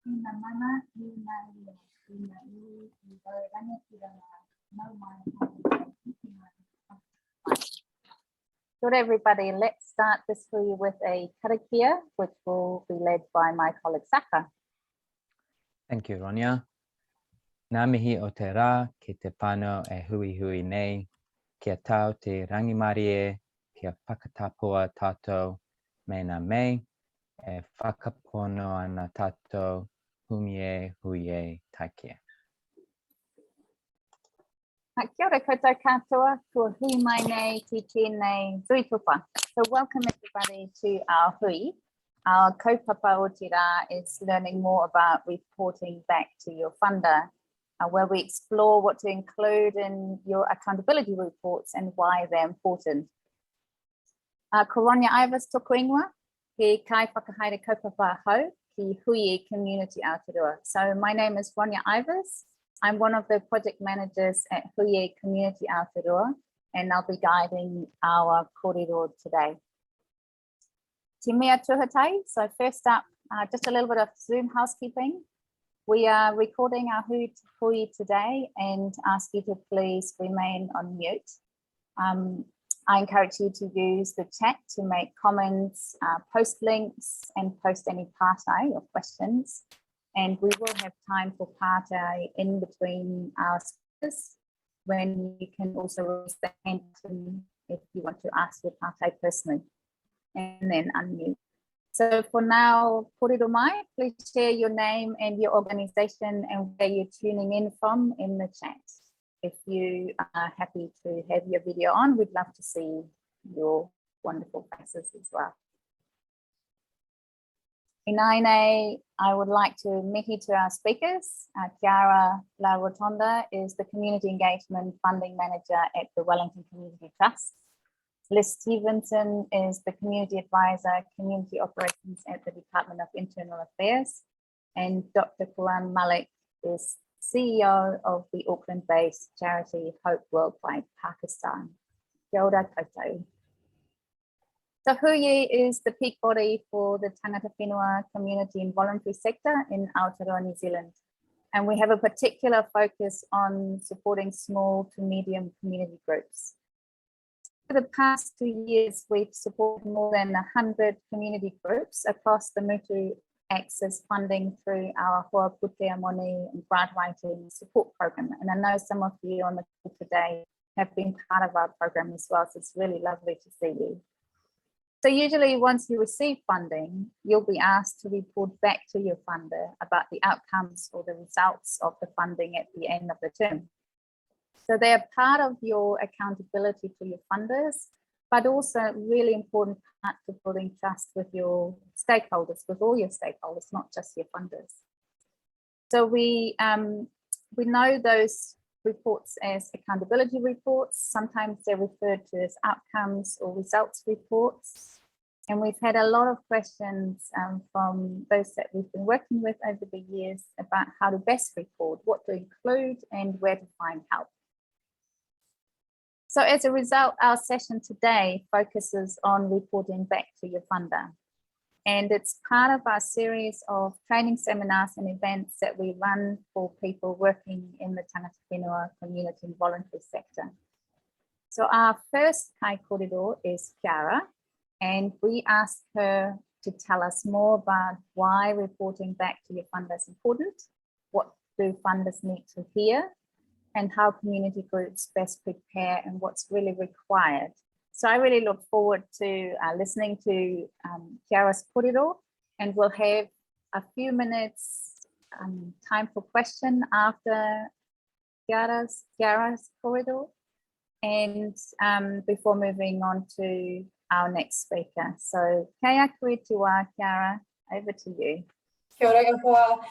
Good everybody, let's start this hui with a karakia, which will be led by my colleague Saka. Thank you, Ronya. Ngā mihi o te rā ki te whānau e hui hui nei, kia tau te rangimari e, kia whakatapua tātou me nā mei, e whakapono ana tātou humi e hui e takia. Kia ora koutou katoa, kua hui mai nei, ti tēnei tui tupa. So welcome everybody to our hui. Our kaupapa o te rā is learning more about reporting back to your funder, where we explore what to include in your accountability reports and why they're important. Ko Ronya Ivers tōku ingoa, he kai whakahaere kaupapa hau ki hui community Aotearoa. So my name is Ronya Ivers. I'm one of the project managers at Hui Community Aotearoa, and I'll be guiding our kōrero today. Te mea tuhatai. So first up, just a little bit of Zoom housekeeping. We are recording our hui today and ask you to please remain on mute. I encourage you to use the chat to make comments, post links and post any partai or questions. And we will have time for partai in between our speakers when you can also raise the hand if you want to ask your partai personally and then unmute. So for now, kōrero mai, please share your name and your organization and where you're tuning in from in the chat. If you are happy to have your video on, we'd love to see your wonderful faces as well. Inaine, I would like to mihi to our speakers. Chiara La Rotonda is the Community Engagement Funding Manager at the Wellington Community Trust. Liz Stevenson is the Community Advisor, Community Operations at the Department of Internal Affairs. And Dr. Quran Malik is CEO of the Auckland-based charity Hope Worldwide Pakistan. Kia ora koutou. So Hui is the peak body for the tangata whenua community and voluntary sector in Aotearoa, New Zealand. And we have a particular focus on supporting small to medium community groups. For the past 2 years, we've supported more than 100 community groups across the Mutu Access funding through our Hoa Putea Moni and grant writing support program. And I know some of you on the call today have been part of our program as well, so it's really lovely to see you. So usually once you receive funding, you'll be asked to report back to your funder about the outcomes or the results of the funding at the end of the term. So they're part of your accountability to your funders, but also a really important part to building trust with your stakeholders, with all your stakeholders, not just your funders. So we know those reports as accountability reports. Sometimes they're referred to as outcomes or results reports. And we've had a lot of questions from those that we've been working with over the years about how to best report, what to include and where to find help. So as a result, our session today focuses on reporting back to your funder. And it's part of our series of training seminars and events that we run for people working in the tangata whenua community and voluntary sector. So our first kai kōrero is Chiara, and we asked her to tell us more about why reporting back to your funder is important, what do funders need to hear, and how community groups best prepare and what's really required. So I really look forward to listening to Chiara's kōrero, and we'll have a few minutes time for question after Chiara's kōrero, and before moving on to our next speaker. So kei koe te wā, Chiara, over to you. Kia ora ingoa.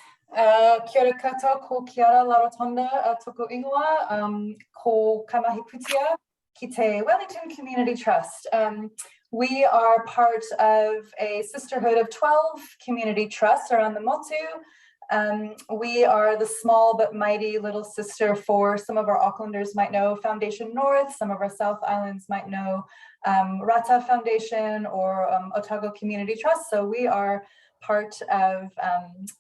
Kia ora katoa, ko Chiara La Rotonda tōku ingoa, ko Kamahi Putia. Ki te Wellington Community Trust. We are part of a sisterhood of 12 community trusts around the Motu. We are the small but mighty little sister for some of our Aucklanders might know Foundation North, some of our South Islands might know Rata Foundation or Otago Community Trust. So we are part of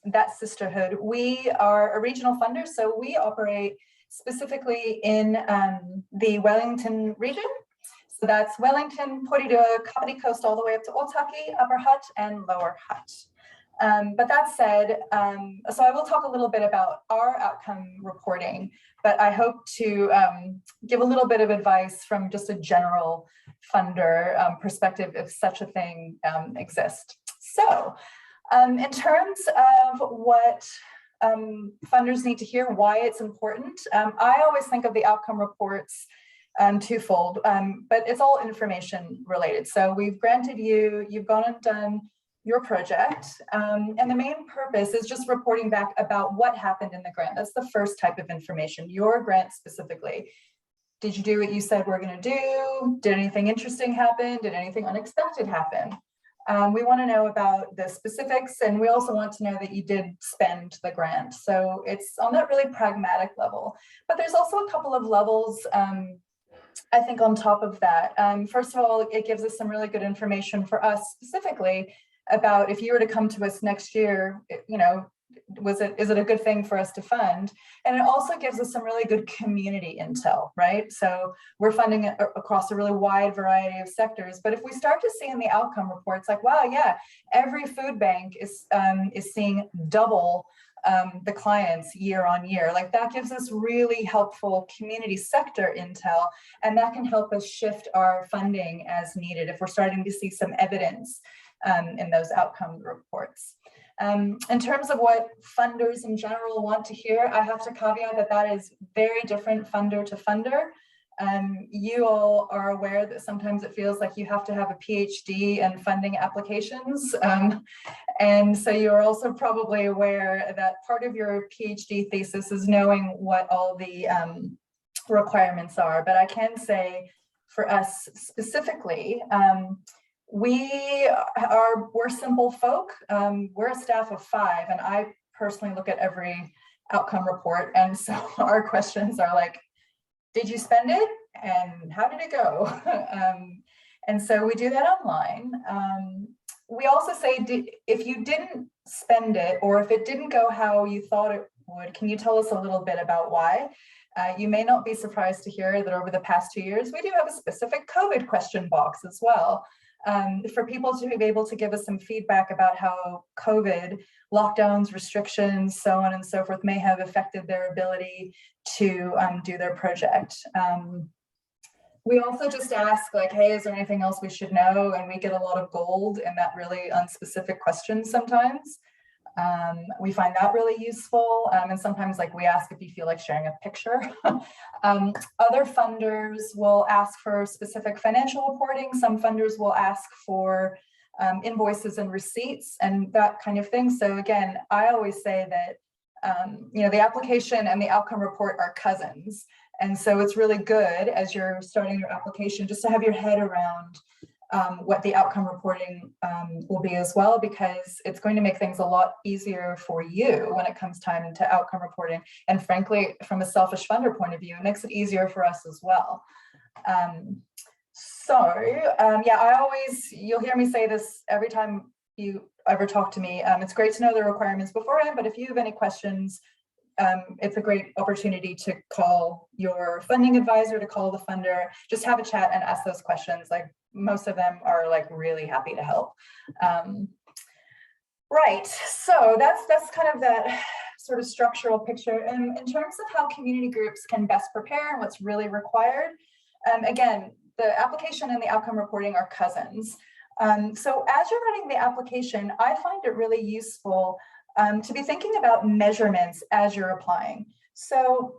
that sisterhood. We are a regional funder, so we operate specifically in the Wellington region. So that's Wellington, Porirua, Kapiti Coast, all the way up to Otaki, Upper Hutt, and Lower Hutt. But that said, so I will talk a little bit about our outcome reporting, but I hope to give a little bit of advice from just a general funder perspective if such a thing exists. So in terms of what funders need to hear, why it's important, I always think of the outcome reports twofold, but it's all information related. So we've granted you, you've gone and done your project, and the main purpose is just reporting back about what happened in the grant. That's the first type of information, your grant specifically. Did you do what you said we're going to do? Did anything interesting happen? Did anything unexpected happen? We want to know about the specifics, and we also want to know that you did spend the grant. So it's on that really pragmatic level. But there's also a couple of levels, I think, on top of that. First of all, it gives us some really good information for us specifically about if you were to come to us next year, you know, is it a good thing for us to fund? And it also gives us some really good community intel, right? So we're funding it across a really wide variety of sectors. But if we start to see in the outcome reports, like, wow, yeah, every food bank is seeing double the clients year on year, like that gives us really helpful community sector intel, and that can help us shift our funding as needed if we're starting to see some evidence in those outcome reports. In terms of what funders in general want to hear, I have to caveat that that is very different funder to funder. You all are aware that sometimes it feels like you have to have a PhD in funding applications. And so you're also probably aware that part of your PhD thesis is knowing what all the requirements are. But I can say for us specifically, we're simple folk. We're a staff of 5, and I personally look at every outcome report. And so our questions are like, did you spend it? And how did it go? And so we do that online. We also say, if you didn't spend it, or if it didn't go how you thought it would, can you tell us a little bit about why? You may not be surprised to hear that over the past 2 years, we do have a specific COVID question box as well. For people to be able to give us some feedback about how COVID lockdowns, restrictions, so on and so forth may have affected their ability to do their project. We also just ask, like, hey, is there anything else we should know? And we get a lot of gold in that really unspecific question sometimes. We find that really useful. And sometimes, like, we ask if you feel like sharing a picture. Other funders will ask for specific financial reporting. Some funders will ask for invoices and receipts and that kind of thing. So again, I always say that you know, the application and the outcome report are cousins. And so it's really good as you're starting your application just to have your head around what the outcome reporting will be as well, because it's going to make things a lot easier for you when it comes time to outcome reporting. And frankly, from a selfish funder point of view, it makes it easier for us as well. Yeah, you'll hear me say this every time you ever talk to me. It's great to know the requirements beforehand, but if you have any questions, it's a great opportunity to call your funding advisor, to call the funder, just have a chat and ask those questions. Like, most of them are like really happy to help. Right, so that's kind of that sort of structural picture. And in terms of how community groups can best prepare and what's really required, again, the application and the outcome reporting are cousins. So as you're running the application, I find it really useful to be thinking about measurements as you're applying. So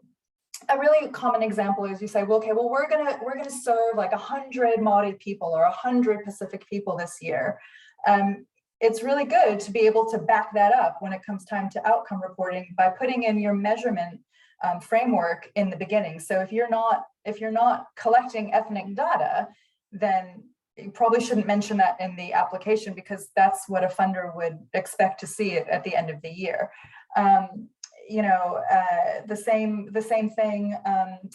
a really common example is you say, well, okay, well, we're gonna serve like 100 Māori people or 100 Pacific people this year. It's really good to be able to back that up when it comes time to outcome reporting by putting in your measurement framework in the beginning. So if you're not collecting ethnic data, then you probably shouldn't mention that in the application, because that's what a funder would expect to see at the end of the year. You know, the same thing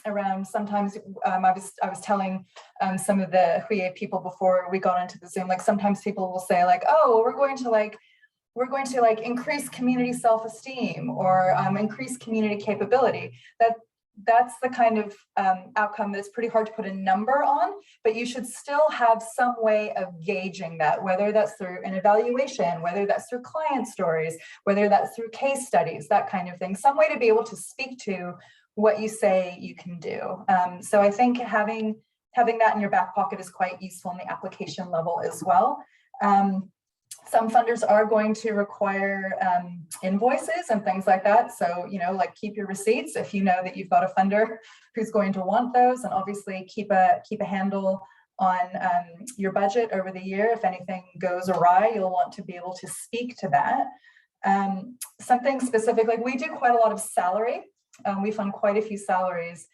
around sometimes. I was telling some of the Hui people before we got into the Zoom, like sometimes people will say like, oh, well, we're we're going to like increase community self-esteem or increase community capability. That's the kind of outcome that's pretty hard to put a number on, but you should still have some way of gauging that, whether that's through an evaluation, whether that's through client stories, whether that's through case studies, that kind of thing, some way to be able to speak to what you say you can do. So I think having that in your back pocket is quite useful in the application level as well. Some funders are going to require invoices and things like that. So, you know, like keep your receipts if you know that you've got a funder who's going to want those, and obviously keep a handle on your budget over the year. If anything goes awry, you'll want to be able to speak to that. Something specific, like we do quite a lot of salary. We fund quite a few salaries.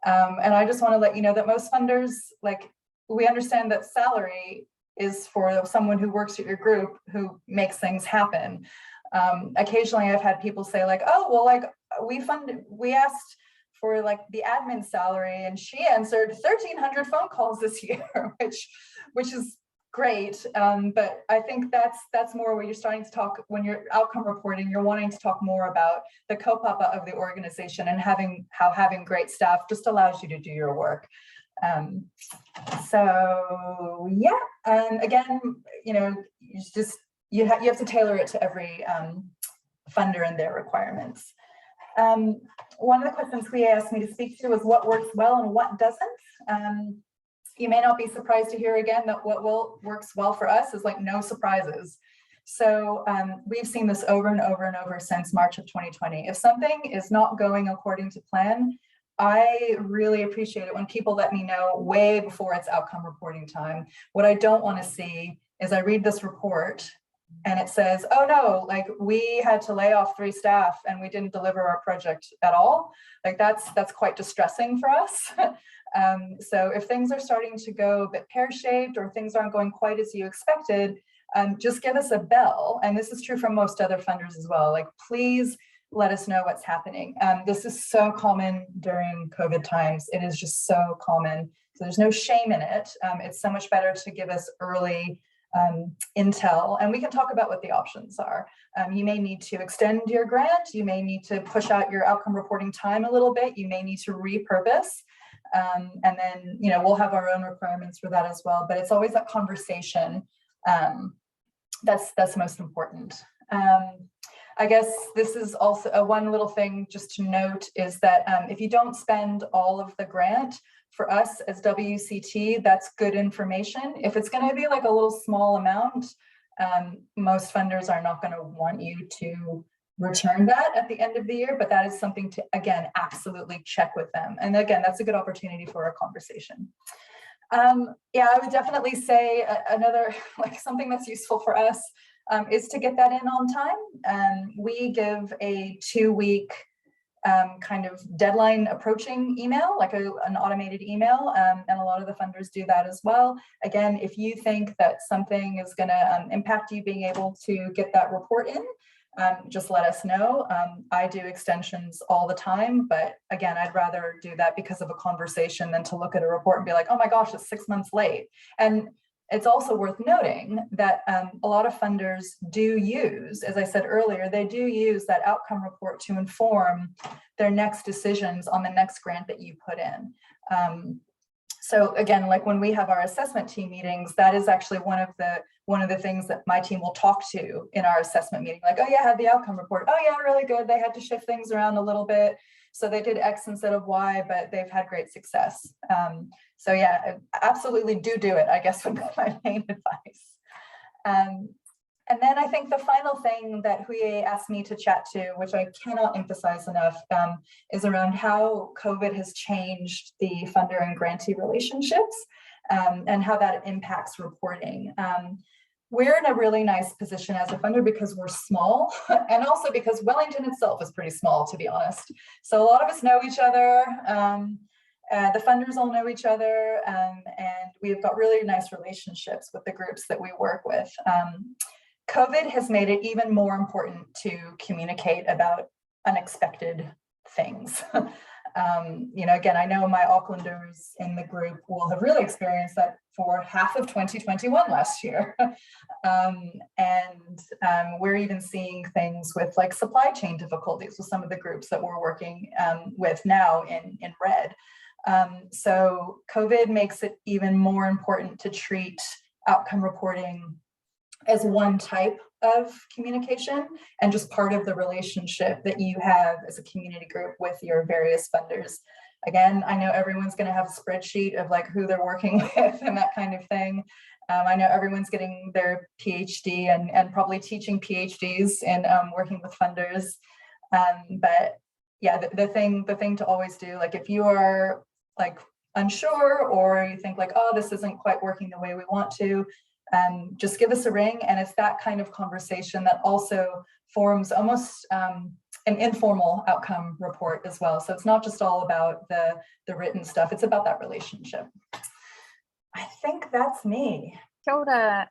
And I just want to let you know that most funders, like, we understand that salary is for someone who works at your group who makes things happen. Occasionally I've had people say like, oh, well, like we asked for like the admin salary and she answered 1,300 phone calls this year, which is great. But I think that's more where you're starting to talk, when you're outcome reporting, you're wanting to talk more about the kaupapa of the organization and how having great staff just allows you to do your work. So yeah, and again, you know, you have to tailor it to every funder and their requirements. One of the questions Hui asked me to speak to was what works well and what doesn't. You may not be surprised to hear again that what works well for us is like no surprises. So we've seen this over and over and over since March of 2020. If something is not going according to plan, I really appreciate it when people let me know way before it's outcome reporting time. What I don't want to see is I read this report and it says, oh no, like we had to lay off 3 staff and we didn't deliver our project at all. Like that's quite distressing for us. So if things are starting to go a bit pear-shaped or things aren't going quite as you expected, just give us a bell. And this is true for most other funders as well. Like, please let us know what's happening. This is so common during COVID times. It is just so common. So there's no shame in it. It's so much better to give us early intel, and we can talk about what the options are. You may need to extend your grant. You may need to push out your outcome reporting time a little bit. You may need to repurpose. And then, you know, we'll have our own requirements for that as well. But it's always that conversation that's most important. I guess this is also one little thing just to note is that if you don't spend all of the grant, for us as WCT, that's good information. If it's going to be like a little small amount, most funders are not going to want you to return that at the end of the year, but that is something to, again, absolutely check with them. And again, that's a good opportunity for a conversation. Yeah, I would definitely say another, like something that's useful for us is to get that in on time. We give a 2-week kind of deadline approaching email, like an automated email, and a lot of the funders do that as well. Again, if you think that something is going to impact you being able to get that report in, just let us know. I do extensions all the time, but again, I'd rather do that because of a conversation than to look at a report and be like, oh my gosh, it's 6 months late. And it's also worth noting that a lot of funders do use, as I said earlier, they do use that outcome report to inform their next decisions on the next grant that you put in. So again, like when we have our assessment team meetings, that is actually one of the things that my team will talk to in our assessment meeting. Like, oh yeah, I had the outcome report. Oh yeah, really good. They had to shift things around a little bit. So they did X instead of Y, but they've had great success. So yeah, absolutely do it, I guess would be my main advice. And then I think the final thing that Hui asked me to chat to, which I cannot emphasize enough, is around how COVID has changed the funder and grantee relationships and how that impacts reporting. We're in a really nice position as a funder because we're small, and also because Wellington itself is pretty small, to be honest. So a lot of us know each other. The funders all know each other, and we've got really nice relationships with the groups that we work with. COVID has made it even more important to communicate about unexpected things. You know, again, I know my Aucklanders in the group will have really experienced that for half of 2021 last year. We're even seeing things with like supply chain difficulties with some of the groups that we're working with now in red. So COVID makes it even more important to treat outcome reporting as one type of communication and just part of the relationship that you have as a community group with your various funders. Again, I know everyone's going to have a spreadsheet of like who they're working with and that kind of thing. I know everyone's getting their PhD and probably teaching PhDs in working with funders. But yeah, the thing to always do, like if you are like unsure or you think like, oh, this isn't quite working the way we want to, just give us a ring. And it's that kind of conversation that also forms almost an informal outcome report as well. So it's not just all about the written stuff, it's about that relationship. I think that's me. Kia ora,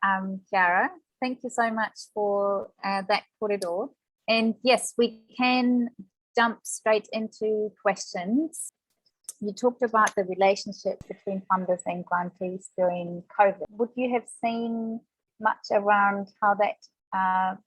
Kiara. Thank you so much for that kōrero. And yes, we can jump straight into questions. You talked about the relationship between funders and grantees during COVID. Would you have seen much around how that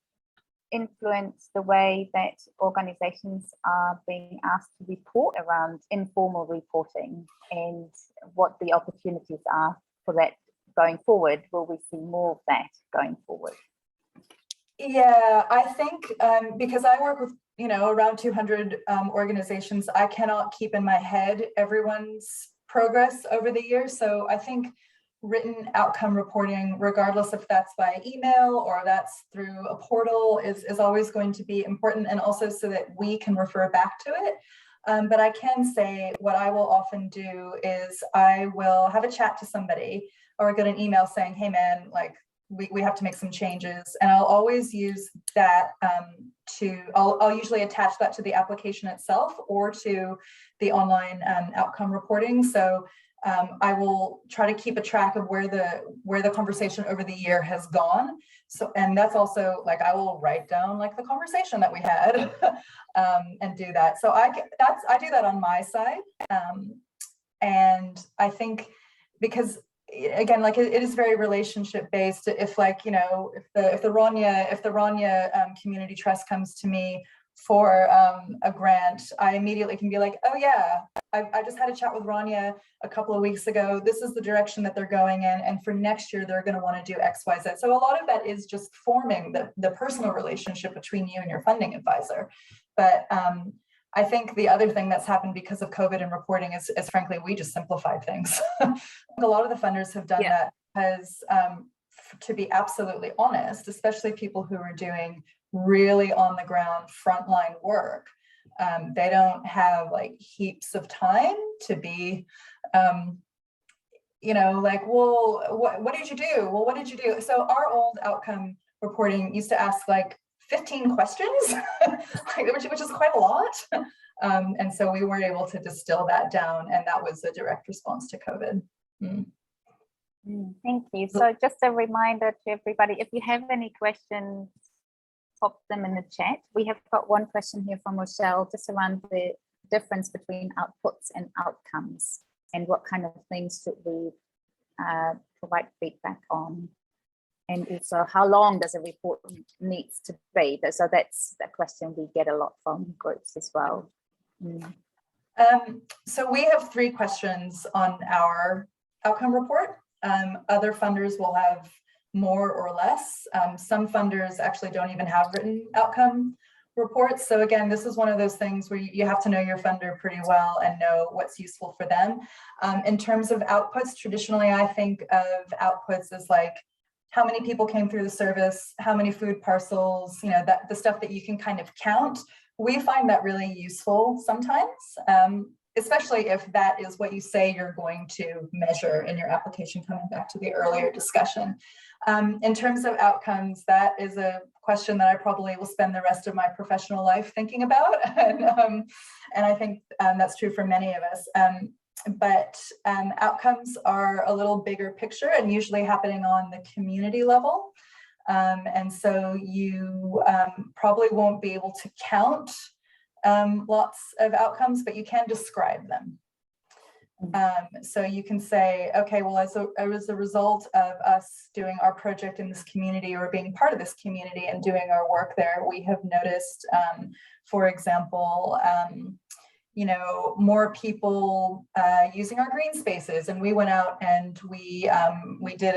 influenced the way that organisations are being asked to report around informal reporting and what the opportunities are for that going forward? Will we see more of that going forward? Yeah, I think because I work with around 200 organizations, I cannot keep in my head everyone's progress over the years. So I think written outcome reporting, regardless if that's by email or that's through a portal, is always going to be important, and also so that we can refer back to it. But I can say what I will often do is I will have a chat to somebody or get an email saying, hey man, like we have to make some changes. And I'll always use that I'll usually attach that to the application itself or to the online outcome reporting. So I will try to keep a track of where the conversation over the year has gone. So, and that's also like, I will write down like the conversation that we had and do that. So I do that on my side. And I think because again, like it is very relationship based. If like, if the Rania Community Trust comes to me for a grant, I immediately can be like, oh yeah, I just had a chat with Rania a couple of weeks ago. This is the direction that they're going in, and for next year they're going to want to do X, Y, Z. So a lot of that is just forming the personal relationship between you and your funding advisor. But I think the other thing that's happened because of COVID and reporting is frankly, we just simplified things. A lot of the funders have done that because, to be absolutely honest, especially people who are doing really on the ground frontline work, they don't have like heaps of time to be, like, well, what did you do? Well, what did you do? So our old outcome reporting used to ask like 15 questions, which is quite a lot. And so we were able to distill that down, and that was a direct response to COVID. Thank you. So just a reminder to everybody, if you have any questions, pop them in the chat. We have got one question here from Rochelle, just around the difference between outputs and outcomes, and what kind of things should we provide feedback on. And also, how long does a report needs to be? So that's the question we get a lot from groups as well. So we have 3 questions on our outcome report. Other funders will have more or less. Some funders actually don't even have written outcome reports. So again, this is one of those things where you have to know your funder pretty well and know what's useful for them. In terms of outputs, traditionally, I think of outputs as like, how many people came through the service, how many food parcels, the stuff that you can kind of count. We find that really useful sometimes, especially if that is what you say you're going to measure in your application, coming back to the earlier discussion. In terms of outcomes, that is a question that I probably will spend the rest of my professional life thinking about. And I think that's true for many of us. But outcomes are a little bigger picture and usually happening on the community level. And so you probably won't be able to count lots of outcomes, but you can describe them. So you can say, okay, well, as a result of us doing our project in this community or being part of this community and doing our work there, we have noticed, for example, you know, more people using our green spaces, and we went out and we did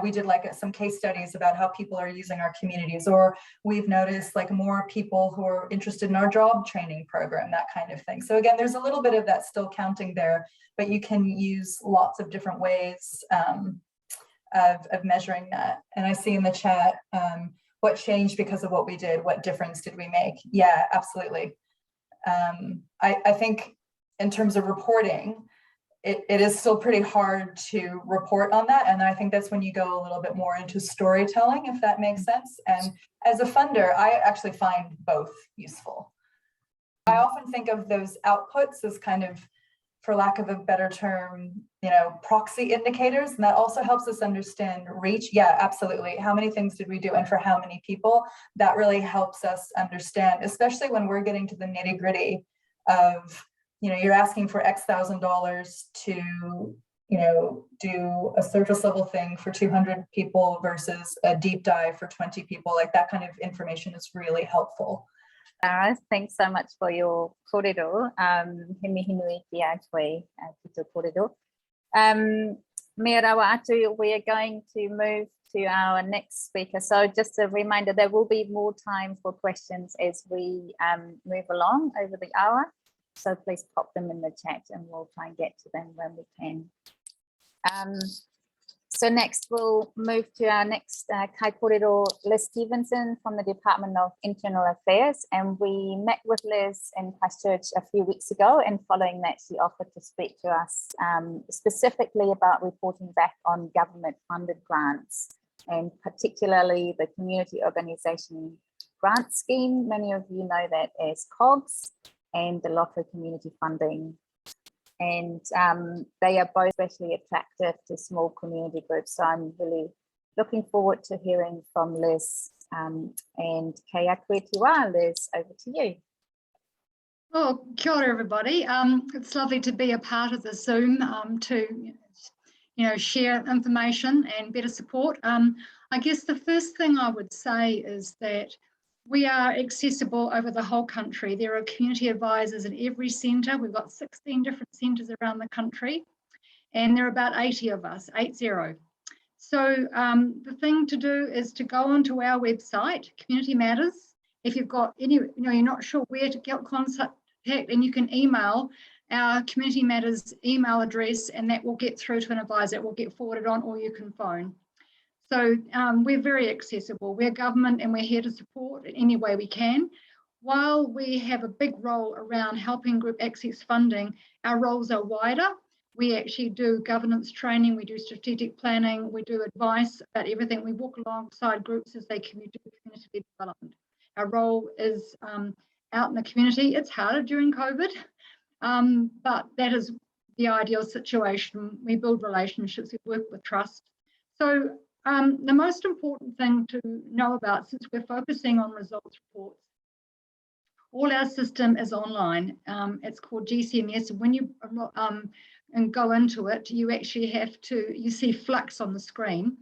we did like some case studies about how people are using our communities, or we've noticed like more people who are interested in our job training program, that kind of thing. So again, there's a little bit of that still counting there, but you can use lots of different ways of measuring that. And I see in the chat, what changed because of what we did? What difference did we make? Yeah, absolutely. I think in terms of reporting, it is still pretty hard to report on that. And I think that's when you go a little bit more into storytelling, if that makes sense. And as a funder, I actually find both useful. I often think of those outputs as kind of, for lack of a better term, you know, proxy indicators. And that also helps us understand reach. Yeah, absolutely. How many things did we do and for how many people? That really helps us understand, especially when we're getting to the nitty gritty of, you know, you're asking for X $1,000 to, you know, do a surface level thing for 200 people versus a deep dive for 20 people. Like that kind of information is really helpful. Sarah, thanks so much for your kōrero. He mihi nui ki a koe ki tō kōrero. Me rawa atu, we are going to move to our next speaker. So just a reminder, there will be more time for questions as we move along over the hour. So please pop them in the chat and we'll try and get to them when we can. So next we'll move to our next kai kōrero, Liz Stevenson from the Department of Internal Affairs. And we met with Liz in Christchurch a few weeks ago, and following that she offered to speak to us specifically about reporting back on government funded grants, and particularly the Community Organisation Grant Scheme. Many of you know that as COGS, and the lottery community funding. And they are both especially attractive to small community groups. So I'm really looking forward to hearing from Liz. And kia koe te wā, Liz, over to you. Oh, kia ora everybody. It's lovely to be a part of the Zoom to share information and better support. I guess the first thing I would say is that we are accessible over the whole country. There are community advisors in every centre. We've got 16 different centres around the country, and there are about 80 of us, 80. So the thing to do is to go onto our website, Community Matters. If you've got any, you're not sure where to get contact, and you can email our Community Matters email address, and that will get through to an advisor. It will get forwarded on, or you can phone. So we're very accessible. We're government and we're here to support in any way we can. While we have a big role around helping group access funding, our roles are wider. We actually do governance training, we do strategic planning, we do advice about everything. We walk alongside groups as they do community development. Our role is out in the community. It's harder during COVID, but that is the ideal situation. We build relationships, we work with trust. So the most important thing to know about, since we're focusing on results reports, all our system is online. It's called GCMS. When you and go into it, you actually have to, you see Flux on the screen.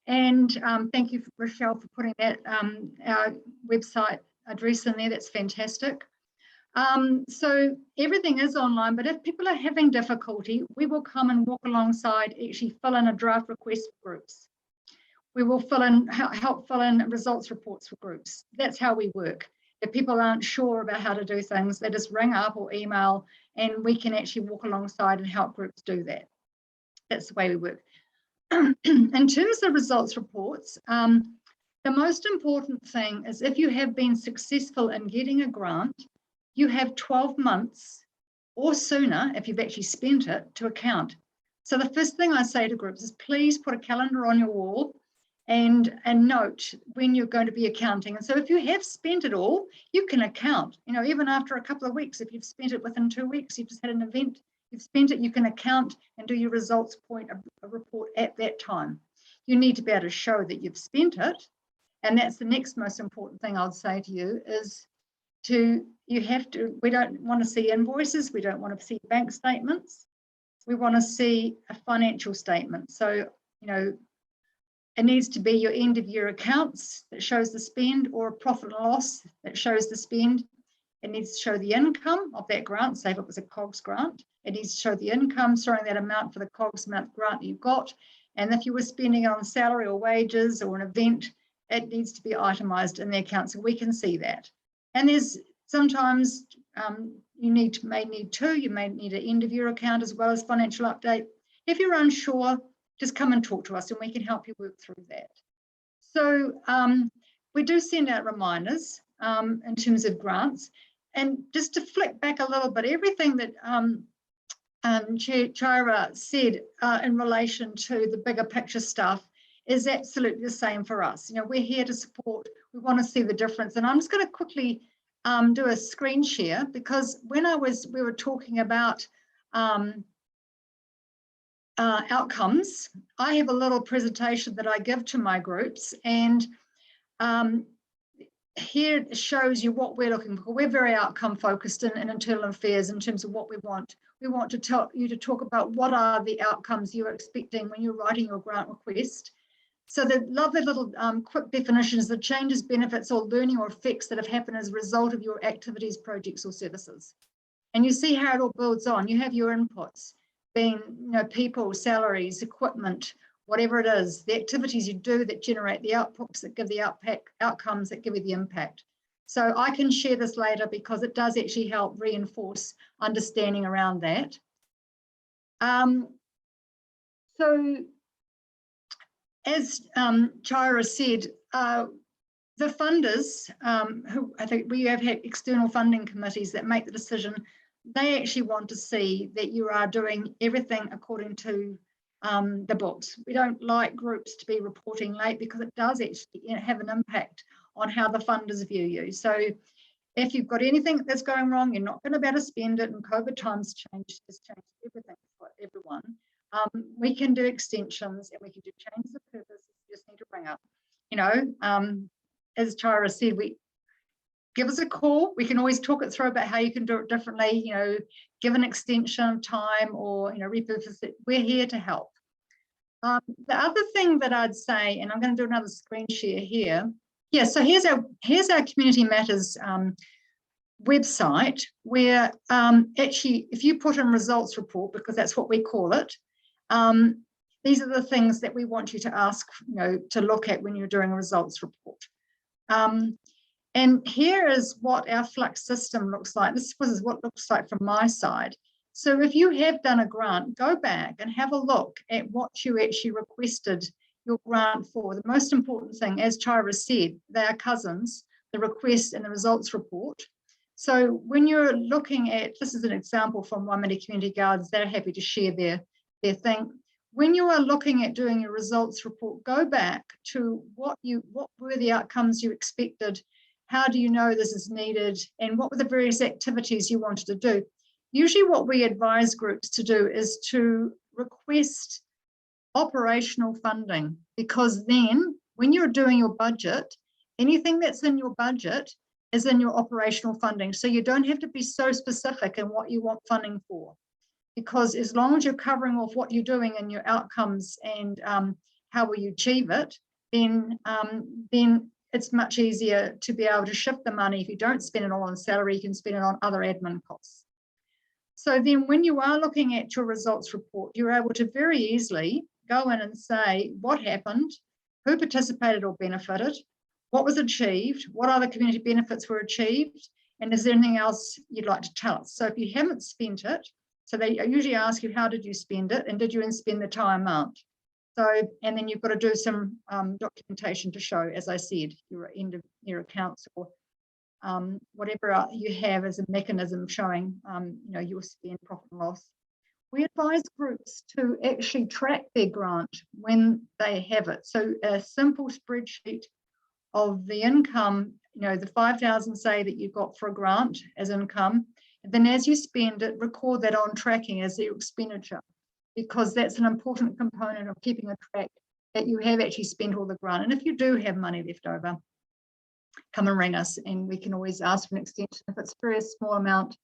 And thank you, Rochelle, for putting that our website address in there. That's fantastic. So everything is online, but if people are having difficulty, we will come and walk alongside, actually fill in a draft request for groups. We will help fill in results reports for groups. That's how we work. If people aren't sure about how to do things, they just ring up or email, and we can actually walk alongside and help groups do that. That's the way we work. In terms of results reports, the most important thing is if you have been successful in getting a grant, you have 12 months or sooner, if you've actually spent it, to account. So the first thing I say to groups is please put a calendar on your wall and note when you're going to be accounting. And so if you have spent it all, you can account, even after a couple of weeks. If you've spent it within 2 weeks, you've just had an event, you've spent it, you can account and do your results point a report at that time. You need to be able to show that you've spent it. And that's the next most important thing I'll say to you is we don't want to see invoices, we don't want to see bank statements. We want to see a financial statement. So, it needs to be your end of year accounts that shows the spend, or a profit and loss that shows the spend. It needs to show the income of that grant, say if it was a COGS grant. It needs to show the income, showing that amount for the COGS amount grant you got. And if you were spending on salary or wages or an event, it needs to be itemised in the account so we can see that. And there's sometimes you may need two. You may need an end of year account as well as financial update. If you're unsure, just come and talk to us and we can help you work through that. So we do send out reminders in terms of grants. And just to flick back a little bit, everything that Chair Chaira said in relation to the bigger picture stuff is absolutely the same for us. We're here to support, we want to see the difference. And I'm just going to quickly do a screen share, because when we were talking about outcomes, I have a little presentation that I give to my groups, and here it shows you what we're looking for. We're very outcome focused in internal affairs in terms of what we want. We want to tell you to talk about what are the outcomes you're expecting when you're writing your grant request. So the lovely little quick definitions: the changes, benefits, or learning or effects that have happened as a result of your activities, projects, or services. And you see how it all builds on. You have your inputs, being people, salaries, equipment, whatever it is, the activities you do that generate the outputs that give the outcomes that give you the impact. So I can share this later because it does actually help reinforce understanding around that. So as Chaira said, the funders, who I think we have had external funding committees that make the decision, they actually want to see that you are doing everything according to the books. We don't like groups to be reporting late because it does actually have an impact on how the funders view you. So if you've got anything that's going wrong, you're not going to be able to spend it, and COVID times changed everything for everyone. We can do extensions and we can do changes of purpose. You just need to bring up, as Chaira said, give us a call. We can always talk it through about how you can do it differently, give an extension of time or, repurpose it. We're here to help. The other thing that I'd say, and I'm going to do another screen share here. Yeah, so here's our Community Matters website, where actually, if you put in results report, because that's what we call it, these are the things that we want you to ask, to look at when you're doing a results report. And here is what our flux system looks like. This is what it looks like from my side. So if you have done a grant, go back and have a look at what you actually requested your grant for. The most important thing, as Chaira said, they are cousins, the request and the results report. So when you're looking at, this is an example from Raumati Community Gardens, they're happy to share their thing. When you are looking at doing your results report, go back to what were the outcomes you expected. How do you know this is needed? And what were the various activities you wanted to do? Usually what we advise groups to do is to request operational funding, because then when you're doing your budget, anything that's in your budget is in your operational funding. So you don't have to be so specific in what you want funding for, because as long as you're covering off what you're doing and your outcomes and how will you achieve it, then it's much easier to be able to shift the money. If you don't spend it all on salary, you can spend it on other admin costs. So then when you are looking at your results report, you're able to very easily go in and say what happened, who participated or benefited, what was achieved, what other community benefits were achieved, and is there anything else you'd like to tell us? So if you haven't spent it, so they usually ask you, how did you spend it, and did you spend the entire amount? So, and then you've got to do some documentation to show, as I said, your end of year accounts or whatever you have as a mechanism showing, your spend, profit and loss. We advise groups to actually track their grant when they have it. So a simple spreadsheet of the income, the 5,000 say that you got for a grant as income, and then as you spend it, record that on tracking as your expenditure, because that's an important component of keeping a track that you have actually spent all the grant. And if you do have money left over, come and ring us, and we can always ask for an extension. If it's a very small amount,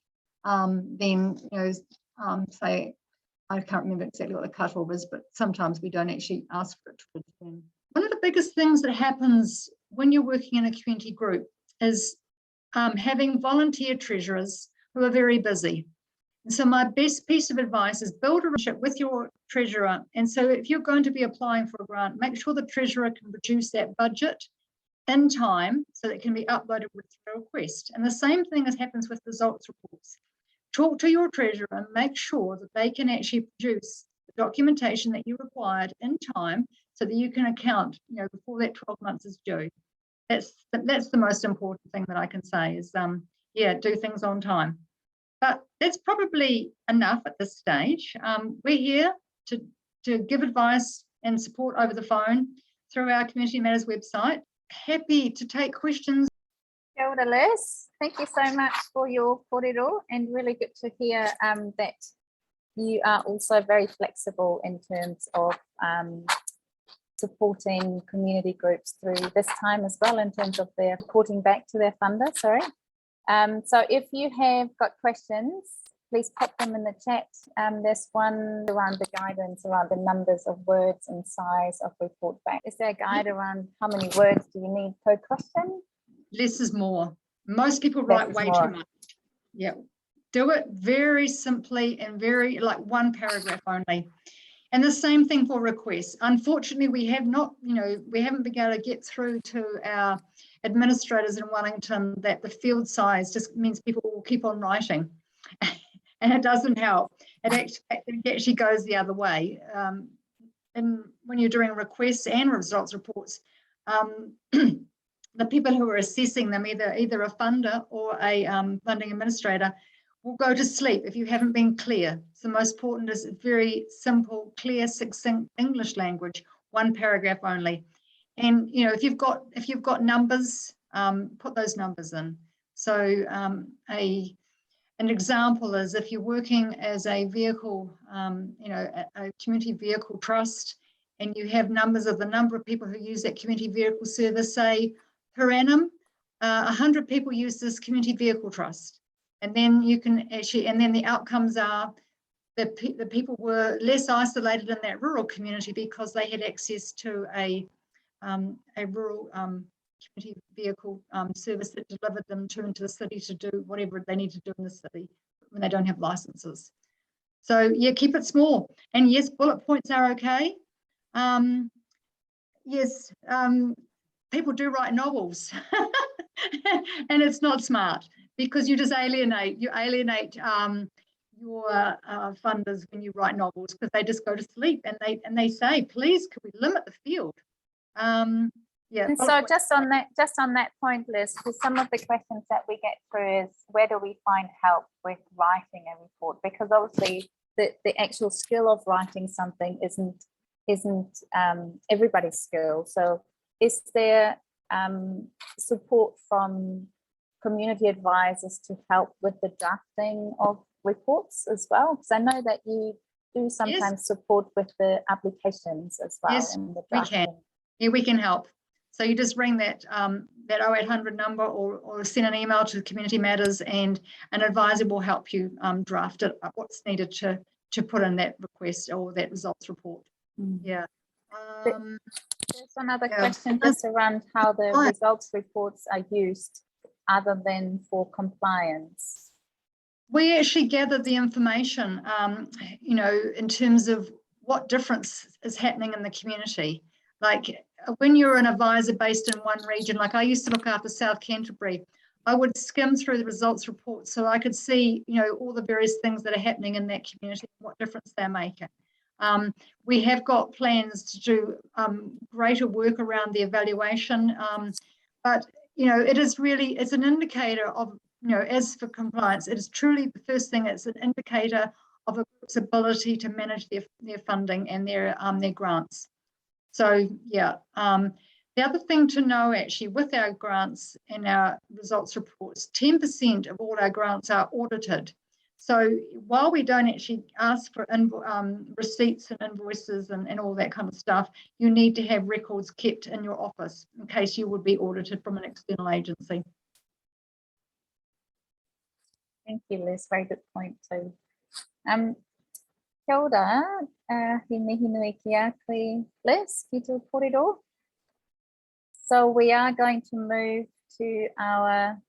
then, you know, say, I can't remember exactly what the cut-off is, but sometimes we don't actually ask for it to return. One of the biggest things that happens when you're working in a community group is having volunteer treasurers who are very busy. And so my best piece of advice is build a relationship with your treasurer. And so if you're going to be applying for a grant, make sure the treasurer can produce that budget in time so that it can be uploaded with a request. And the same thing as happens with results reports. Talk to your treasurer and make sure that they can actually produce the documentation that you required in time so that you can account, you know, before that 12 months is due. That's the most important thing that I can say is, yeah, do things on time. But that's probably enough at this stage. We're here to give advice and support over the phone through our Community Matters website. Happy to take questions. Kia ora, Liz. Thank you so much for your kōrero, and really good to hear that you are also very flexible in terms of supporting community groups through this time as well, in terms of their reporting back to their funder. Sorry. So if you have got questions, please pop them in the chat. There's one around the guidance around the numbers of words and size of report back. Is there a guide around how many words do you need per question? Less is more. Most people write way too much. Yeah, do it very simply and very, like, one paragraph only. And the same thing for requests. Unfortunately, we have not, you know, we haven't been able to get through to our administrators in Wellington that the field size just means people will keep on writing. And it doesn't help. It actually goes the other way. And when you're doing requests and results reports, the people who are assessing them, either a funder or a funding administrator, will go to sleep if you haven't been clear. So the most important is very simple, clear, succinct English language, one paragraph only. And, you know, if you've got numbers, put those numbers in. So an example is if you're working as a vehicle, you know, a community vehicle trust, and you have numbers of the number of people who use that community vehicle service, say per annum, 100 people use this community vehicle trust. And then you can actually, and then the outcomes are that the people were less isolated in that rural community because they had access to a rural community vehicle service that delivered them into the city to do whatever they need to do in the city when they don't have licenses. So yeah, keep it small. And yes, bullet points are okay. Yes, people do write novels and it's not smart, because you just alienate your funders when you write novels, because they just go to sleep and they say, please, can we limit the field? Yeah. And so just on that point, Liz, because some of the questions that we get through is, where do we find help with writing a report? Because obviously the actual skill of writing something isn't everybody's skill. So is there support from community advisors to help with the drafting of reports as well? Because I know that you do sometimes support with the applications as well. Yes, and the we can. Yeah, we can help. So you just ring that 0800 number or send an email to Community Matters, and an advisor will help you draft it, what's needed to put in that request or that results report. Yeah. There's another question just around how the results reports are used other than for compliance. We actually gather the information, you know, in terms of what difference is happening in the community. Like when you're an advisor based in one region, like I used to look after South Canterbury, I would skim through the results report so I could see, you know, all the various things that are happening in that community, what difference they're making. We have got plans to do greater work around the evaluation, but, you know, it's an indicator of, you know, as for compliance, it is truly the first thing. It's an indicator of a group's ability to manage their funding and their grants. So yeah, the other thing to know actually with our grants and our results reports, 10% of all our grants are audited. So while we don't actually ask for receipts and invoices and all that kind of stuff, you need to have records kept in your office in case you would be audited from an external agency. Thank you, Liz. Very good point too. Kia ora, he mihi nui ki a koe, Liz, ki tō kōrero. So we are going to move to our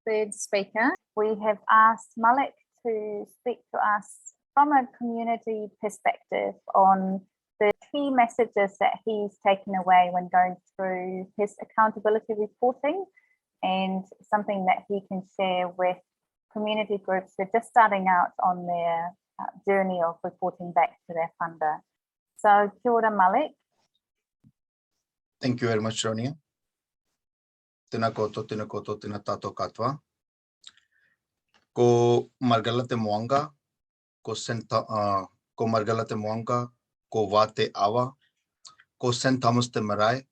third speaker. We have asked Malik to speak to us from a community perspective on the key messages that he's taken away when going through his accountability reporting, and something that he can share with community groups who are just starting out on their journey of reporting back to their funder. So kia ora, Malik. Thank you very much, Ronia. Tēnā koutou, tēnā tātou katoa. Ko Margala te Moanga, ko Margala te Moanga, ko Wate Awa, ko St. Thomas te Marae,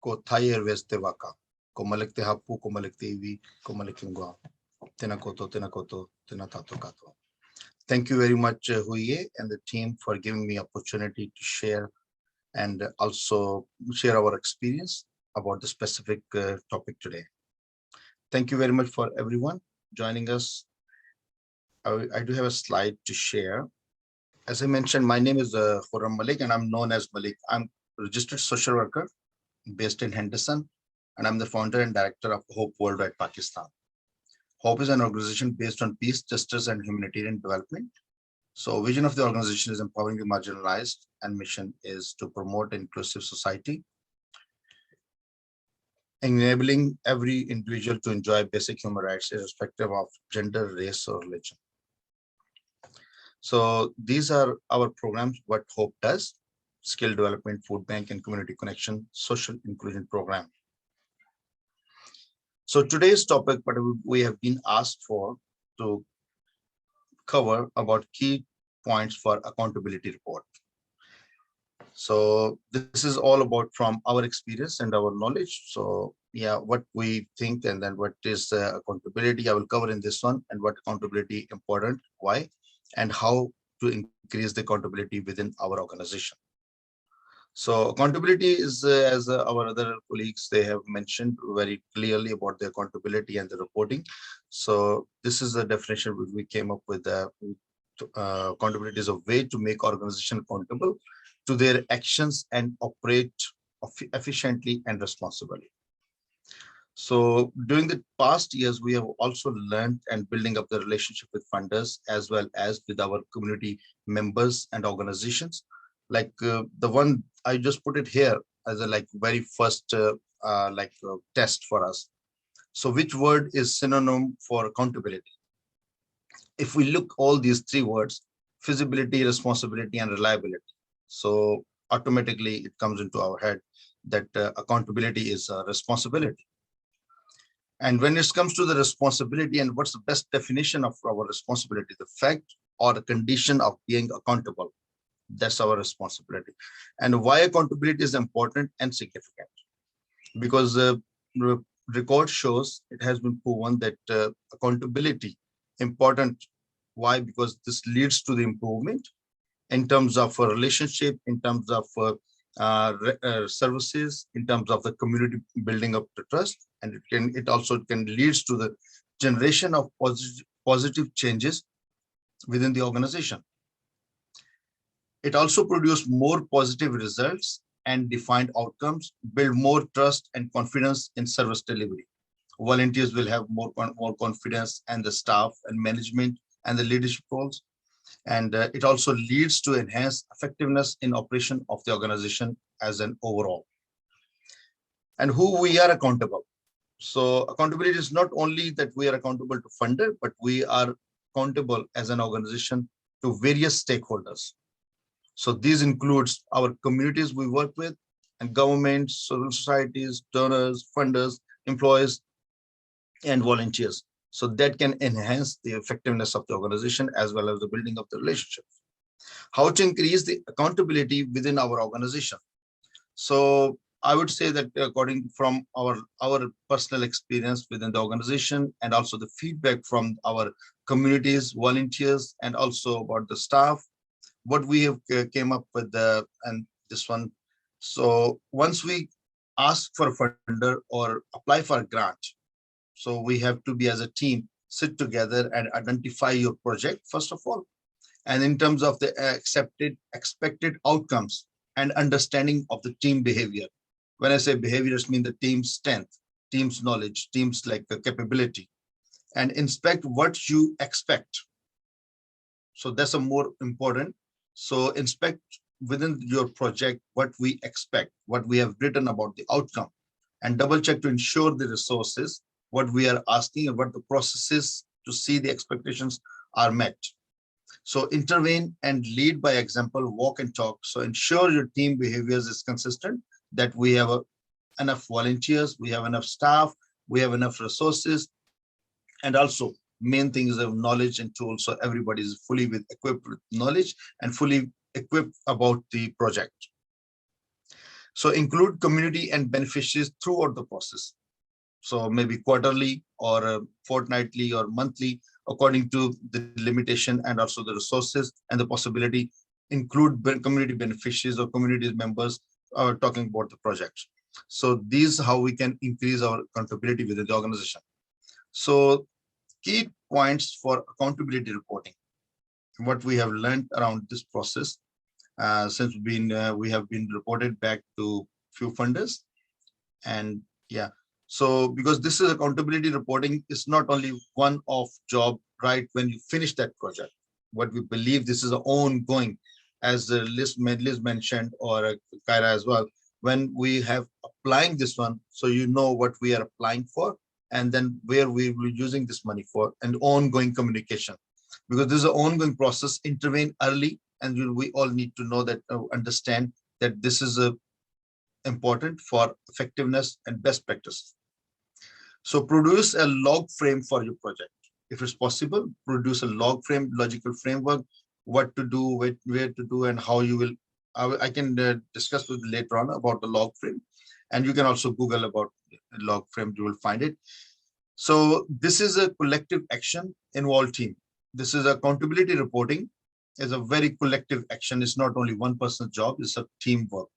ko Thai Airways te Waka, ko Malik te Hapu, ko Malik te Iwi, ko Malik Ingua. Tēnā koutou, tēnā tātou katoa. Thank you very much, Huye and the team, for giving me opportunity to share and also share our experience about the specific topic today. Thank you very much for everyone joining us. I do have a slide to share. As I mentioned, my name is Khurram Malik and I'm known as Malik. I'm a registered social worker based in Henderson, and I'm the founder and director of Hope Worldwide Pakistan. Hope is an organization based on peace, justice, and humanitarian development. So vision of the organization is empowering the marginalized, and mission is to promote an inclusive society, enabling every individual to enjoy basic human rights irrespective of gender, race, or religion. So these are our programs, what Hope does: skill development, food bank, and community connection, social inclusion program. So today's topic, what we have been asked for to cover about key points for accountability report. So this is all about from our experience and our knowledge. So yeah, what we think, and then what is accountability I will cover in this one, and what accountability important, why, and how to increase the accountability within our organization. So accountability is, as our other colleagues, they have mentioned very clearly about the accountability and the reporting. So this is the definition which we came up with. Accountability is a way to make organization accountable to their actions and operate efficiently and responsibly. So during the past years, we have also learned and building up the relationship with funders as well as with our community members and organizations. Like the one I just put it here as a very first test for us. So which word is synonym for accountability? If we look all these three words: feasibility, responsibility, and reliability. So automatically it comes into our head that accountability is a responsibility. And when it comes to the responsibility, and what's the best definition of our responsibility? The fact or the condition of being accountable. That's our responsibility. And why accountability is important and significant? Because the record shows, it has been proven that accountability important. Why? Because this leads to the improvement in terms of a relationship, in terms of services, in terms of the community building up the trust, and it also can leads to the generation of positive changes within the organization. It also produces more positive results and defined outcomes, build more trust and confidence in service delivery. Volunteers will have more confidence, and the staff and management and the leadership roles. And it also leads to enhanced effectiveness in operation of the organization as an overall. And who we are accountable. So accountability is not only that we are accountable to funder, but we are accountable as an organization to various stakeholders. So these includes our communities we work with, and governments, civil societies, donors, funders, employees, and volunteers. So that can enhance the effectiveness of the organization as well as the building of the relationships. How to increase the accountability within our organization? So I would say that according from our personal experience within the organization, and also the feedback from our communities, volunteers, and also about the staff, what we have came up with and this one. So once we ask for a funder or apply for a grant, so we have to be as a team, sit together and identify your project first of all. And in terms of the expected outcomes and understanding of the team behavior. When I say behaviors, mean the team's strength, team's knowledge, team's like the capability, and inspect what you expect. So that's a more important. So inspect within your project what we expect, what we have written about the outcome, and double check to ensure the resources, what we are asking and what the processes to see the expectations are met. So intervene and lead by example, walk and talk. So ensure your team behaviors is consistent, that we have enough volunteers, we have enough staff, we have enough resources, and also main thing is of knowledge and tools. So everybody is fully equipped with knowledge and fully equipped about the project. So include community and beneficiaries throughout the process. So maybe quarterly or fortnightly or monthly, according to the limitation and also the resources and the possibility, include community beneficiaries or community members talking about the project. So these how we can increase our accountability within the organization. So key points for accountability reporting, what we have learned around this process since we have been reported back to few funders. And yeah, so because this is accountability reporting is not only one off job, right? When you finish that project, what we believe this is ongoing, as Liz mentioned, or Kyra as well, when we have applying this one, so you know what we are applying for, and then where we will be using this money for, and ongoing communication, because this is an ongoing process. Intervene early, and we all need to know that, understand that this is important for effectiveness and best practices. So produce a log frame for your project. If it's possible, produce a log frame, logical framework, what to do, where to do, and how you will. I can discuss with you later on about the log frame, and you can also Google about log frame, you will find it. So this is a collective action, involved team. This is accountability reporting is a very collective action. It's not only one person's job, it's a teamwork.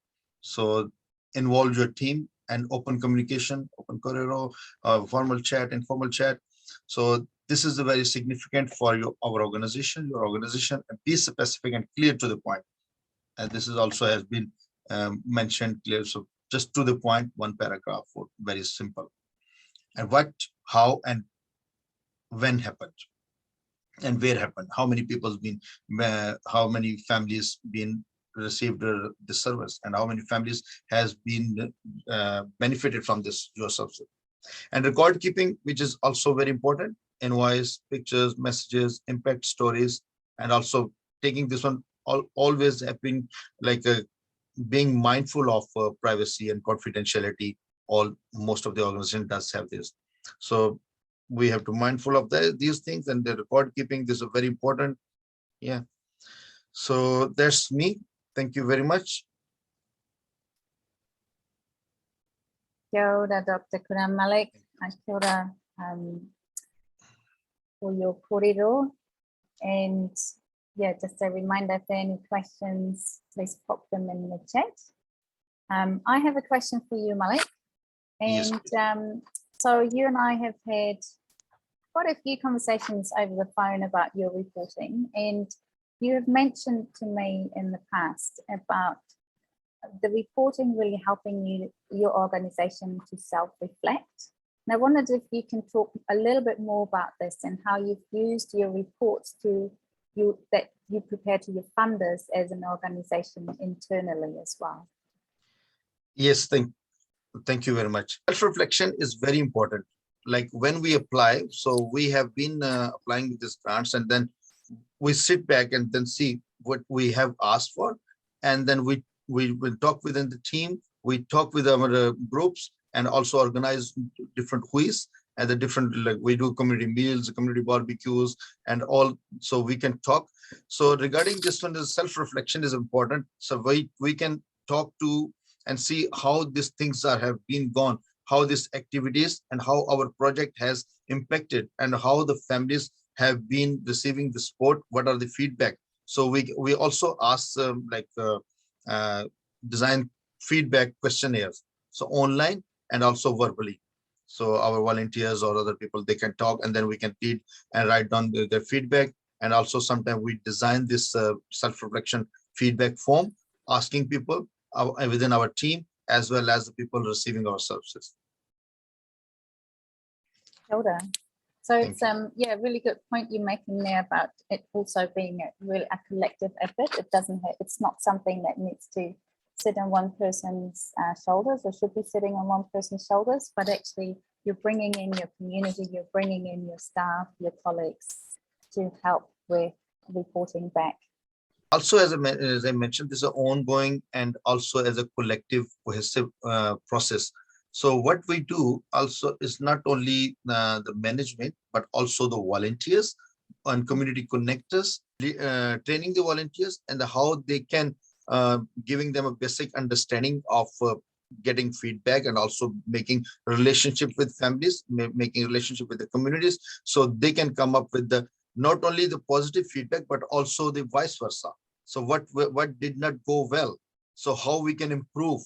So involve your team and open communication, open kōrero, formal chat, informal chat. So this is a very significant for our organization, your organization, and be specific and clear to the point. And this is also has been mentioned clear. So just to the point, one paragraph, very simple. And what, how, and when happened, and where happened, how many people's been, how many families been received the service, and how many families has been benefited from this your service. And record keeping, which is also very important, invoice, pictures, messages, impact stories, and also taking this one always have been like being mindful of privacy and confidentiality. Most of the organization does have this. So we have to mindful of these things, and the record keeping, this is very important. Yeah. So that's me. Thank you very much. Kia ora, Dr. Kuram Malik. Kia ora for your kōrero. And yeah, just a reminder, if there are any questions, please pop them in the chat. I have a question for you, Malik. And yes. So you and I have had quite a few conversations over the phone about your reporting, and you have mentioned to me in the past about the reporting really helping your organization to self-reflect. And I wondered if you can talk a little bit more about this and how you've used your reports that you prepare to your funders as an organization internally as well. Yes, thank you very much. Self-reflection is very important. Like when we apply, so we have been applying with these grants, and then we sit back and then see what we have asked for, and then we will talk within the team, we talk with our groups, and also organize different quiz and the different, like we do community meals, community barbecues, and all, so we can talk. So regarding this one, the self-reflection is important. So we can talk to and see how these things have been gone, how these activities and how our project has impacted, and how the families have been receiving the support, what are the feedback. So we also ask design feedback questionnaires, so online and also verbally. So our volunteers or other people, they can talk, and then we can read and write down their feedback. And also sometimes we design this self-reflection feedback form, asking people within our team as well as the people receiving our services. Hilda. So Thank it's yeah, really good point you're making there about it also being a collective effort. It doesn't have, it's not something that needs to sit on one person's shoulders, or should be sitting on one person's shoulders, but actually you're bringing in your community, you're bringing in your staff, your colleagues to help with reporting back. Also, as I mentioned, this is an ongoing and also as a collective cohesive process. So what we do also is not only the management, but also the volunteers and community connectors, training the volunteers and how they can giving them a basic understanding of getting feedback, and also making relationship with families, making relationship with the communities, so they can come up with the not only the positive feedback, but also the vice versa. So what did not go well, so how we can improve.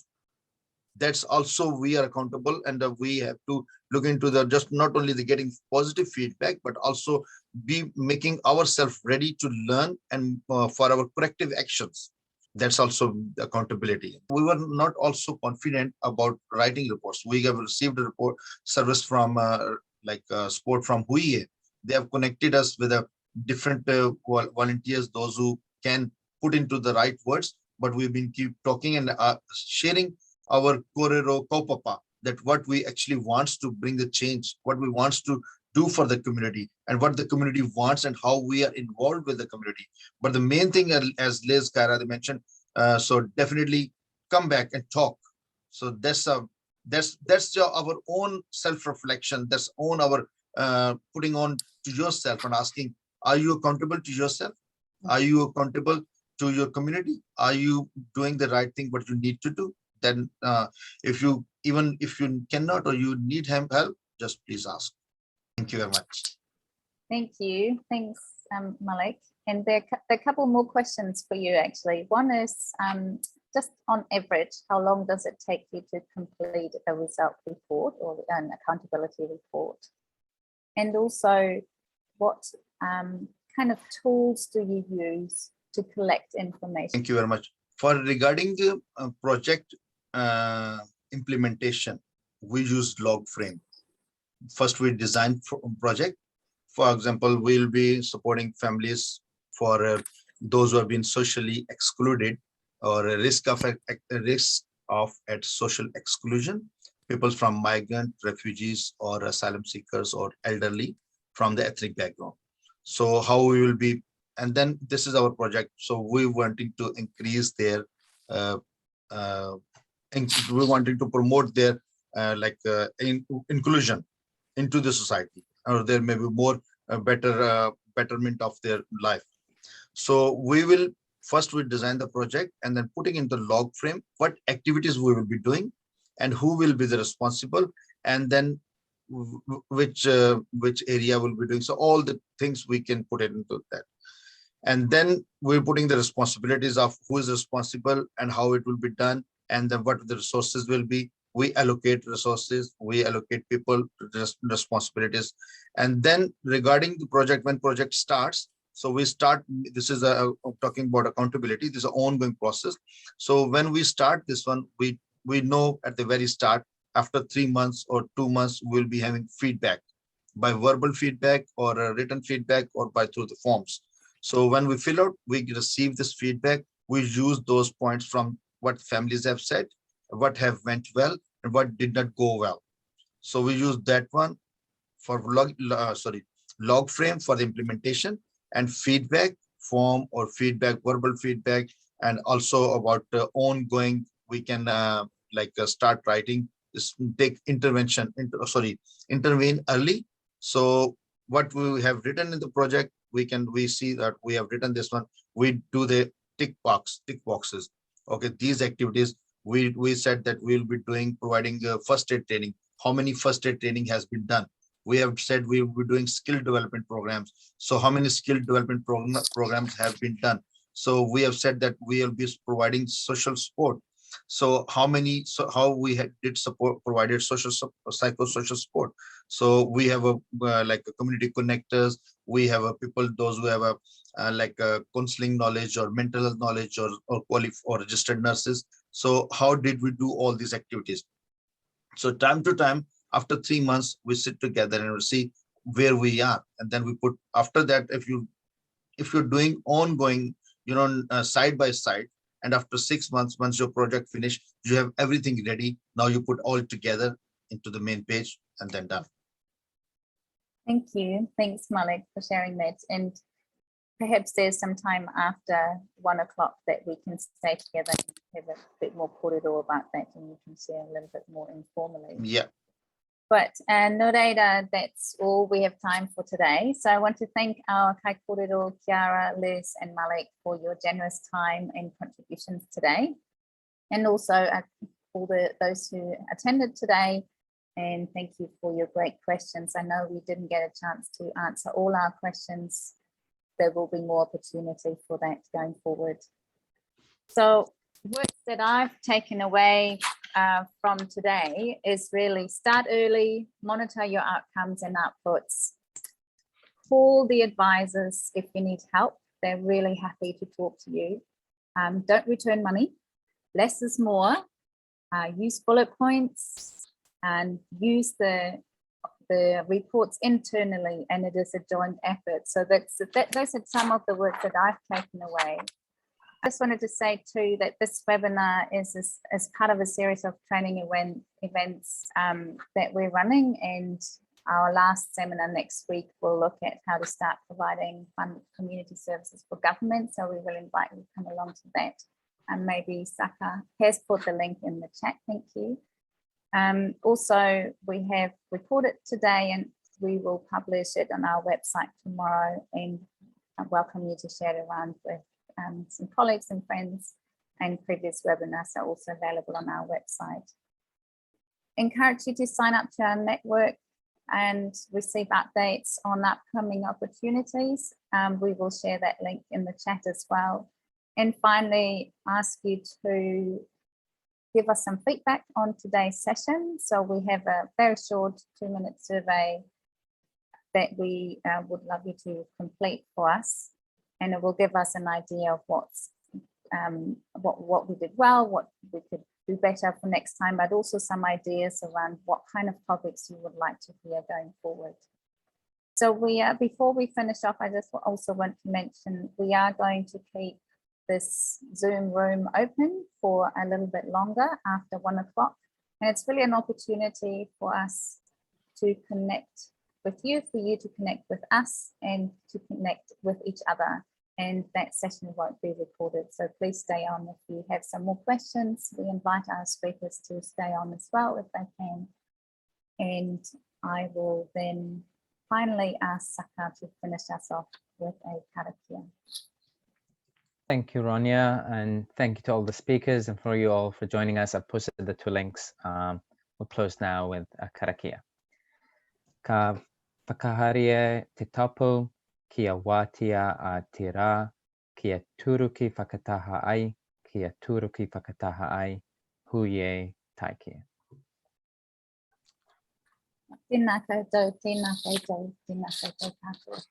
That's also we are accountable, and we have to look into the just not only the getting positive feedback, but also be making ourselves ready to learn and for our corrective actions. That's also accountability. We were not also confident about writing reports. We have received a report service from support from Hui. They have connected us with a different volunteers, those who can put into the right words. But we've been keep talking and sharing our kōrero kaupapa, that what we actually wants to bring the change, what we wants to do for the community, and what the community wants, and how we are involved with the community. But the main thing, as Liz Kaira mentioned, so definitely come back and talk. So that's our own self-reflection. That's our putting on to yourself and asking, are you accountable to yourself? Are you accountable to your community? Are you doing the right thing, what you need to do? Then even if you cannot or you need help, just please ask. Thank you very much. Thank you. Thanks, Malik. And there are a couple more questions for you, actually. One is just on average, how long does it take you to complete a result report or an accountability report? And also, what kind of tools do you use to collect information? Thank you very much. For regarding the project implementation, we use log frame. First, we design project. For example, we'll be supporting families for those who have been socially excluded or a risk of at social exclusion, people from migrant, refugees, or asylum seekers, or elderly from the ethnic background. So how we will be, and then this is our project. So we wanting to increase their, we wanting to promote their inclusion into the society, or there may be more betterment of their life. So we will first we design the project, and then putting in the log frame what activities we will be doing and who will be the responsible, and then which area will be doing. So all the things we can put it into that, and then we're putting the responsibilities of who is responsible and how it will be done, and then what the resources will be. We allocate resources, we allocate people responsibilities. And then regarding the project, when project starts, so we start, this is talking about accountability, this is an ongoing process. So when we start this one, we know at the very start, after 3 months or 2 months, we'll be having feedback by verbal feedback or written feedback or by through the forms. So when we fill out, we receive this feedback, we use those points from what families have said, what have went well and what did not go well. So we use that one for log frame for the implementation, and feedback form or feedback, verbal feedback, and also about ongoing, we can start writing this, take intervention, intervene early. So what we have written in the project, we see that we have written this one, we do the tick boxes. Okay, these activities We said that we'll be providing first aid training. How many first aid training has been done? We have said we will be doing skill development programs. So how many skill development programs have been done? So we have said that we will be providing social support. So how we provided psychosocial support. So we have a like a community connectors. We have a people, those who have a like a counseling knowledge or mental health knowledge or registered nurses. So how did we do all these activities? So time to time, after 3 months, we sit together and we see where we are. And then we put, after that, if you're doing ongoing, side by side, and after 6 months, once your project finished, you have everything ready. Now you put all together into the main page and then done. Thank you. Thanks, Malik, for sharing that. And perhaps there's some time after 1 o'clock that we can stay together and have a bit more kōrero about that, and you can share a little bit more informally. Yeah. But no reira, that's all we have time for today. So I want to thank our kai kōrero, Kiara, Liz, and Malik for your generous time and contributions today. And also all those who attended today. And thank you for your great questions. I know we didn't get a chance to answer all our questions. There will be more opportunity for that going forward. So words that I've taken away from today is really start early, monitor your outcomes and outputs, call the advisors if you need help. They're really happy to talk to you. Don't return money, less is more. Use bullet points and use the reports internally, and it is a joint effort. So those are some of the words that I've taken away. I just wanted to say too that this webinar is part of a series of training events that we're running, and our last seminar next week will look at how to start providing fund community services for government. So we will invite you to come along to that. And maybe Saka has put the link in the chat. Thank you. Also, we have recorded today and we will publish it on our website tomorrow, and I welcome you to share it around with some colleagues and friends, and previous webinars are also available on our website. Encourage you to sign up to our network and receive updates on upcoming opportunities. We will share that link in the chat as well. And finally, ask you to give us some feedback on today's session. So we have a very short 2-minute survey that we would love you to complete for us. And it will give us an idea of what we did well, what we could do better for next time, but also some ideas around what kind of topics you would like to hear going forward. So before we finish off, I just also want to mention we are going to keep this Zoom room open for a little bit longer after 1 o'clock. And it's really an opportunity for us to connect with you, for you to connect with us, and to connect with each other. And that session won't be recorded. So please stay on if you have some more questions. We invite our speakers to stay on as well if they can. And I will then finally ask Saka to finish us off with a karakia. Thank you, Ronya, and thank you to all the speakers and for you all for joining us. I've posted the 2 links. We'll close now with a karakia. Ka whakaharia te tapu, kia wātia a te rā, kia turuki whakataha ai, kia turuki whakataha ai, huie taike. Tēnā koutou, tēnā koutou, tēnā koutou katoa.